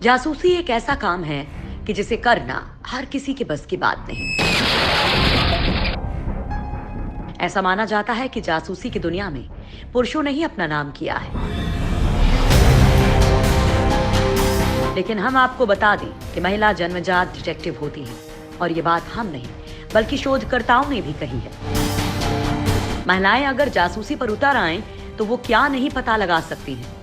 जासूसी एक ऐसा काम है कि जिसे करना हर किसी के बस की बात नहीं। ऐसा माना जाता है कि जासूसी की दुनिया में पुरुषों ने ही अपना नाम किया है। लेकिन हम आपको बता दें कि महिला जन्मजात डिटेक्टिव होती है, और ये बात हम नहीं बल्कि शोधकर्ताओं ने भी कही है। महिलाएं अगर जासूसी पर उतर आएं तो वो क्या नहीं पता लगा सकती हैं।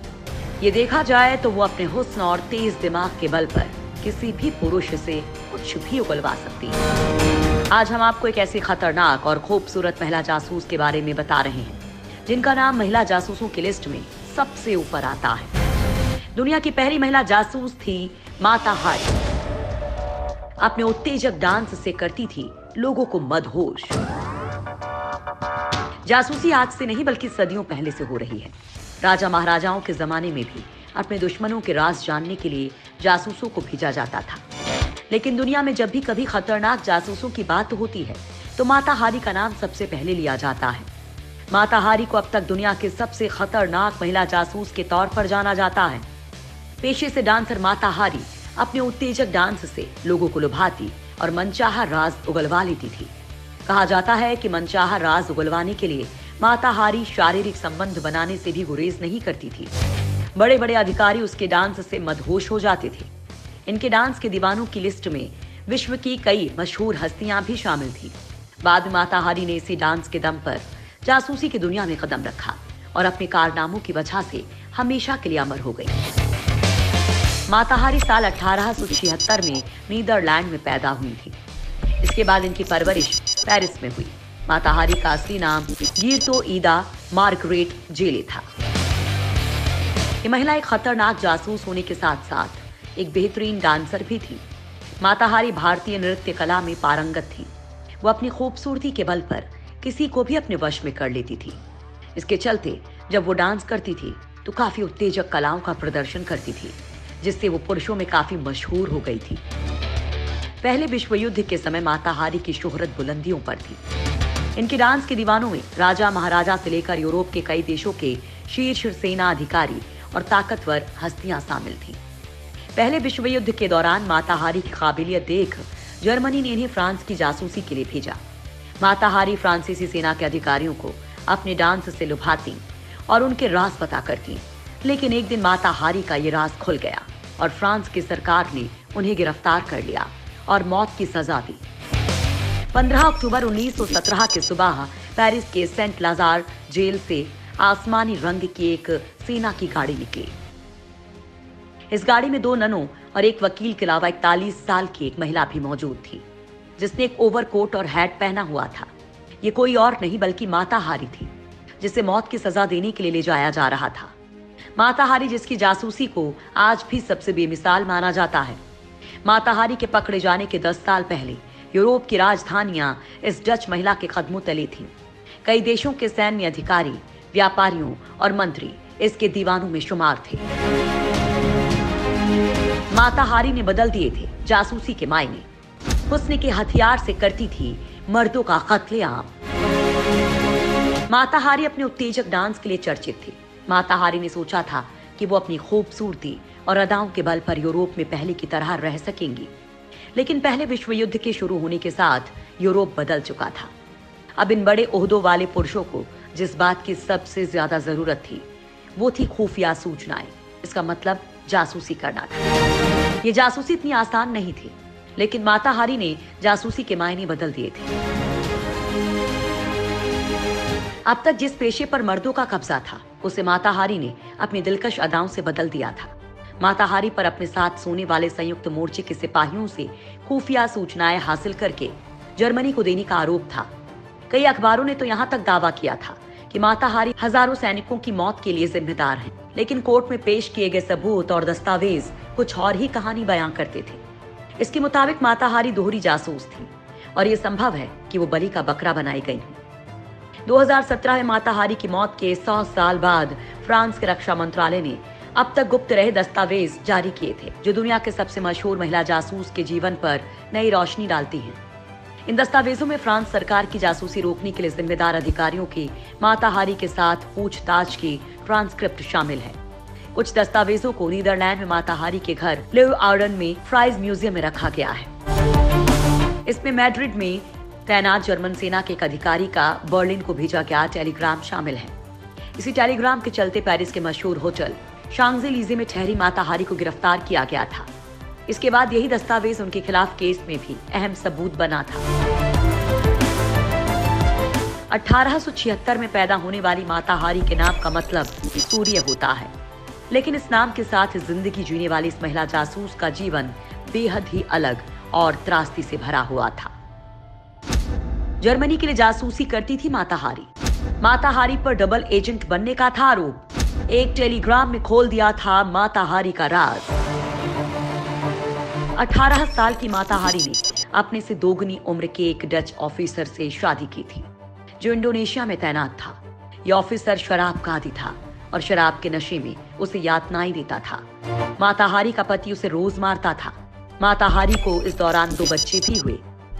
ये देखा जाए तो वो अपने हुस्न और तेज दिमाग के बल पर किसी भी पुरुष से कुछ भी उगलवा सकती है। आज हम आपको एक ऐसी खतरनाक और खूबसूरत महिला जासूस के बारे में बता रहे हैं जिनका नाम महिला जासूसों की लिस्ट में सबसे ऊपर आता है। दुनिया की पहली महिला जासूस थी माता हारी। अपने उत्तेजक डांस से करती थी लोगों को मदहोश। जासूसी आज से नहीं बल्कि सदियों पहले से हो रही है। राजा महाराजाओं के जमाने में भी अपने दुश्मनों के राज जानने के लिए जासूसों को भेजा जाता था। लेकिन दुनिया में जब भी कभी खतरनाक जासूसों की बात होती है तो माता हारी का नाम सबसे पहले लिया जाता है। माता हारी को अब तक दुनिया के सबसे खतरनाक महिला जासूस के तौर पर जाना जाता है। पेशे से डांसर माता हारी अपने उत्तेजक डांस से लोगों को लुभाती और मनचाहा राज उगलवा लेती थी। कहा जाता है कि मनचाहा राज उगलवाने के लिए माता हारी शारीरिक संबंध बनाने से भी गुरेज नहीं करती थी। बड़े बड़े अधिकारी उसके डांस से मदहोश हो जाते थे। इनके डांस के दीवानों की लिस्ट में विश्व की कई मशहूर हस्तियां भी शामिल थी। बाद में माता हारी ने इसी डांस के दम पर जासूसी की दुनिया में कदम रखा और अपने कारनामों की वजह से हमेशा के लिए अमर हो गई। माता हारी साल 1876 में नीदरलैंड में पैदा हुई थी। इसके बाद इनकी परवरिश पेरिस में हुई। माता हारी का असली नाम गीर्तो ईदा मार्गरेट जेले था। ये महिला एक खतरनाक जासूस होने के साथ साथ एक बेहतरीन डांसर भी थी। माता हारी भारतीय नृत्य कला में पारंगत थी। वो अपनी खूबसूरती के बल पर किसी को भी अपने वश में कर लेती थी। इसके चलते जब वो डांस करती थी तो काफी उत्तेजक कलाओं का प्रदर्शन करती थी, जिससे वो पुरुषों में काफी मशहूर हो गई थी। पहले विश्व युद्ध के समय माता हारी की शोहरत बुलंदियों पर थी। इनके डांस के दीवानों में राजा महाराजा से लेकर यूरोप के कई देशों के शीर्ष सेना अधिकारी और ताकतवर हस्तियां शामिल थीं। पहले विश्व युद्ध के दौरान माता हारी की काबिलियत देख जर्मनी ने इन्हें फ्रांस की जासूसी के लिए भेजा। माता हारी फ्रांसीसी सेना के अधिकारियों को अपने डांस से लुभाती और उनके राज पता करती। लेकिन एक दिन माता हारी का ये राज खुल गया और फ्रांस की सरकार ने उन्हें गिरफ्तार कर लिया और मौत की सजा दी। 15 अक्टूबर 1917 की सुबह पेरिस के सेंट लाजार जेल से आसमानी रंग की एक सेना की गाड़ी निकली। इस गाड़ी में 2 ननों और एक वकील के अलावा 41 साल की एक महिला भी मौजूद थी, जिसने एक ओवरकोट और हैट पहना हुआ था। ये कोई और नहीं बल्कि माता हारी थी, जिसे मौत की सजा देने के लिए ले जाया जा रहा था। माता हारी जिसकी जासूसी को आज भी सबसे बेमिसाल माना जाता है। माता हारी के पकड़े जाने के 10 साल पहले यूरोप की राजधानियां इस डच महिला के कदमों तले थीं। कई देशों के सैन्य अधिकारी, व्यापारियों और मंत्री इसके दीवानों में शुमार थे। माता हारी ने बदल दिए थे जासूसी के मायने। हुस्न के हथियार से करती थी मर्दों का कत्लेआम। माता हारी अपने उत्तेजक डांस के लिए चर्चित थी। माता हारी ने सोचा था कि वो अपनी खूबसूरती और अदाओं के बल पर यूरोप में पहले की तरह रह सकेंगी। लेकिन पहले विश्व युद्ध के शुरू होने के साथ यूरोप बदल चुका था। अब इन बड़े ओहदों वाले पुरुषों को जिस बात की सबसे ज्यादा जरूरत थी वो थी खुफिया सूचनाएं। इसका मतलब जासूसी करना था। ये जासूसी इतनी आसान नहीं थी, लेकिन माता हारी ने जासूसी के मायने बदल दिए थे। अब तक जिस पेशे पर मर्दों का कब्जा था उसे माता हारी ने अपनी दिलकश अदाओं से बदल दिया था। माता हारी पर अपने साथ सोने वाले संयुक्त मोर्चे के सिपाहियों से खुफिया सूचनाएं हासिल करके जर्मनी को देने का आरोप था। कई अखबारों ने तो यहाँ तक दावा किया था कि माता हारी हजारों सैनिकों की मौत के लिए जिम्मेदार हैं। लेकिन कोर्ट में पेश किए गए सबूत और दस्तावेज कुछ और ही कहानी बयां करते थे। इसके मुताबिक माता हारी दोहरी जासूस थी और ये संभव है कि वो बलि का बकरा बनाई गई हो। 2017 में माता हारी की मौत के 100 साल बाद फ्रांस के रक्षा मंत्रालय ने अब तक गुप्त रहे दस्तावेज जारी किए थे, जो दुनिया के सबसे मशहूर महिला जासूस के जीवन पर नई रोशनी डालती हैं। इन दस्तावेजों में फ्रांस सरकार की जासूसी रोकने के लिए जिम्मेदार अधिकारियों की माता हारी के साथ पूछताछ की ट्रांसक्रिप्ट शामिल है। कुछ दस्तावेजों को नीदरलैंड में माता हारी के घर लेeuwarden में फ्राइज म्यूजियम में रखा गया है। इसमें मैड्रिड में तैनात जर्मन सेना के एक अधिकारी का बर्लिन को भेजा गया टेलीग्राम शामिल है। इसी टेलीग्राम के चलते पेरिस के मशहूर होटल शांज़-एलिज़े में ठहरी माता हारी को गिरफ्तार किया गया था। इसके बाद यही दस्तावेज उनके खिलाफ केस में भी अहम सबूत बना था। 1876 में पैदा होने वाली माता हारी के नाम का मतलब सूर्य होता है, लेकिन इस नाम के साथ जिंदगी जीने वाली इस महिला जासूस का जीवन बेहद ही अलग और त्रासदी से भरा हुआ था। जर्मनी के लिए जासूसी करती थी माता हारी। माता हारी पर डबल एजेंट बनने का था आरोप। एक टेलीग्राम में खोल दिया था माता हारी का राज। 18 साल की माता हारी ने अपने से दोगुनी उम्र के एक डच ऑफिसर से शादी की थी, जो इंडोनेशिया में तैनात था। यह ऑफिसर शराब का आदी था और शराब के नशे में उसे यातनाएं देता था। माता हारी का पति उसे रोज मारता था। माता हारी को इस दौरान 2 बच्चे भी हुए।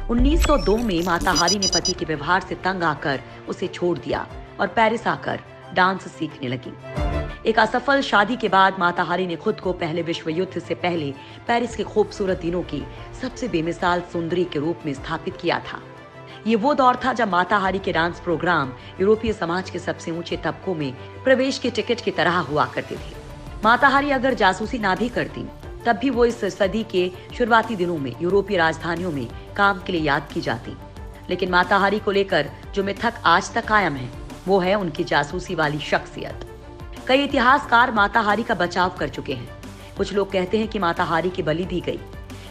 1902 में माता हारी ने पति के व्यवहार से तंग आकर उसे छोड़ दिया और पेरिस आकर डांस सीखने लगी। एक असफल शादी के बाद माता हारी ने खुद को पहले विश्व युद्ध से पहले पेरिस के खूबसूरत दिनों की सबसे बेमिसाल सुंदरी के रूप में स्थापित किया था। ये वो दौर था जब माता हारी के डांस प्रोग्राम यूरोपीय समाज के सबसे ऊंचे तबकों में प्रवेश के टिकट की तरह हुआ करते थे। माता हारी अगर जासूसी ना भी करती, तब भी वो इस सदी के शुरुआती दिनों में यूरोपीय राजधानियों में काम के लिए याद की जाती। लेकिन माता हारी को लेकर जो मिथक आज तक कायम है, वो है उनकी जासूसी वाली शख्सियत। कई इतिहासकार माता हारी का बचाव कर चुके हैं। कुछ लोग कहते हैं कि माता हारी की बलि दी गई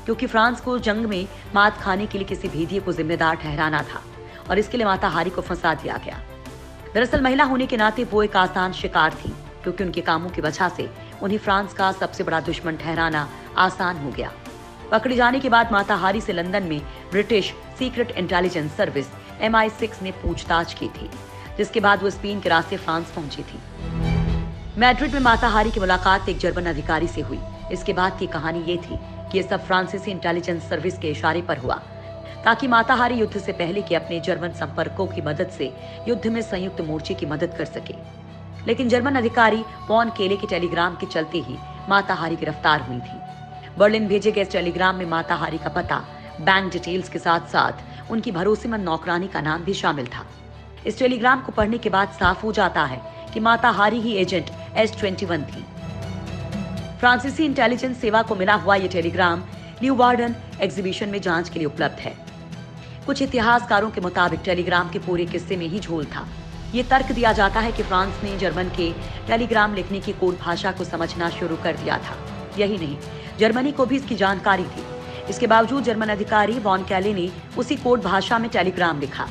क्योंकि फ्रांस को जंग में मात खाने के लिए किसी भेदिए को जिम्मेदार ठहराना था और इसके लिए माता हारी को फंसा दिया गया। दरअसल महिला होने के नाते वो एक आसान शिकार थी, क्योंकि उनके कामों की वजह से उन्हें फ्रांस का सबसे बड़ा दुश्मन ठहराना आसान हो गया। पकड़े जाने के बाद माता हारी से लंदन में British secret intelligence service MI6 ने पूछताछ की थी, जिसके बाद वो स्पेन के रास्ते फ्रांस पहुंची थी। मैड्रिड में माता हारी की मुलाकात एक जर्मन अधिकारी से हुई। इसके बाद की कहानी ये थी कि ये सब फ्रांसीसी इंटेलिजेंस सर्विस के इशारे पर हुआ, ताकि माता हारी युद्ध से पहले के अपने जर्मन संपर्कों की मदद से युद्ध में संयुक्त मोर्चे की मदद कर सके। लेकिन जर्मन अधिकारी वॉन केले के टेलीग्राम के चलते ही माता हारी गिरफ्तार हुई थी। बर्लिन भेजे गए इस टेलीग्राम में माता हारी का पता, बैंक डिटेल्स के साथ साथ उनकी भरोसेमंद नौकरानी का नाम भी शामिल था। इस टेलीग्राम को पढ़ने के बाद साफ हो जाता है कि माता हारी ही एजेंट S21 थी। फ्रांसीसी इंटेलिजेंस सेवा को मिला हुआ यह टेलीग्राम लीeuwarden एग्जीबिशन में जांच के लिए उपलब्ध है। कुछ इतिहासकारों के मुताबिक टेलीग्राम के पूरे किस्से में ही झोल था। ये तर्क दिया जाता है कि फ्रांस ने जर्मन के टेलीग्राम लिखने की कोड भाषा को समझना शुरू कर दिया था। यही नहीं, जर्मनी को भी इसकी जानकारी थी। इसके बावजूद जर्मन अधिकारी वॉन कैले ने उसी कोड भाषा में टेलीग्राम लिखा।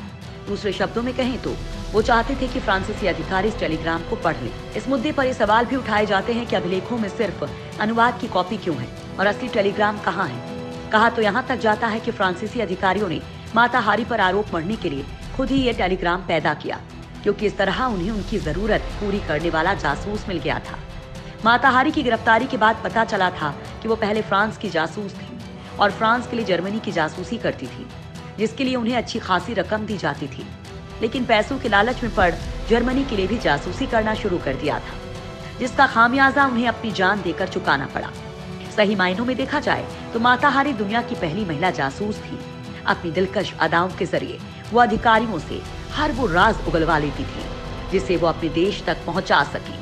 दूसरे शब्दों में कहें तो वो चाहते थे कि फ्रांसीसी अधिकारी इस टेलीग्राम को पढ़ लें। इस मुद्दे पर ये सवाल भी उठाए जाते हैं कि अभिलेखों में सिर्फ अनुवाद की कॉपी क्यों है और असली टेलीग्राम कहाँ है। कहा तो यहाँ तक जाता है कि फ्रांसीसी अधिकारियों ने माता हारी पर आरोप मढ़ने के लिए खुद ही ये टेलीग्राम पैदा किया, क्योंकि इस तरह उन्हें उनकी जरूरत पूरी करने वाला जासूस मिल गया था। माता हारी की गिरफ्तारी के बाद पता चला था कि वो पहले फ्रांस की जासूस थी और फ्रांस के लिए जर्मनी की जासूसी करती थी, जिसके लिए उन्हें अच्छी खासी रकम दी जाती थी। लेकिन पैसों के लालच में पड़ जर्मनी के लिए भी जासूसी करना शुरू कर दिया था, जिसका खामियाजा उन्हें अपनी जान देकर चुकाना पड़ा। सही मायनों में देखा जाए तो माता हारी दुनिया की पहली महिला जासूस थी। अपनी दिलकश अदाओं के जरिए वो अधिकारियों से हर वो राज उगलवा लेती थी जिसे वो अपने देश तक पहुंचा सकी।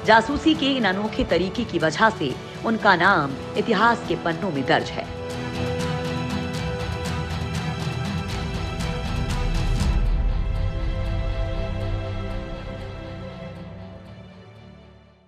जासूसी के इन अनोखे तरीके की वजह से उनका नाम इतिहास के पन्नों में दर्ज है।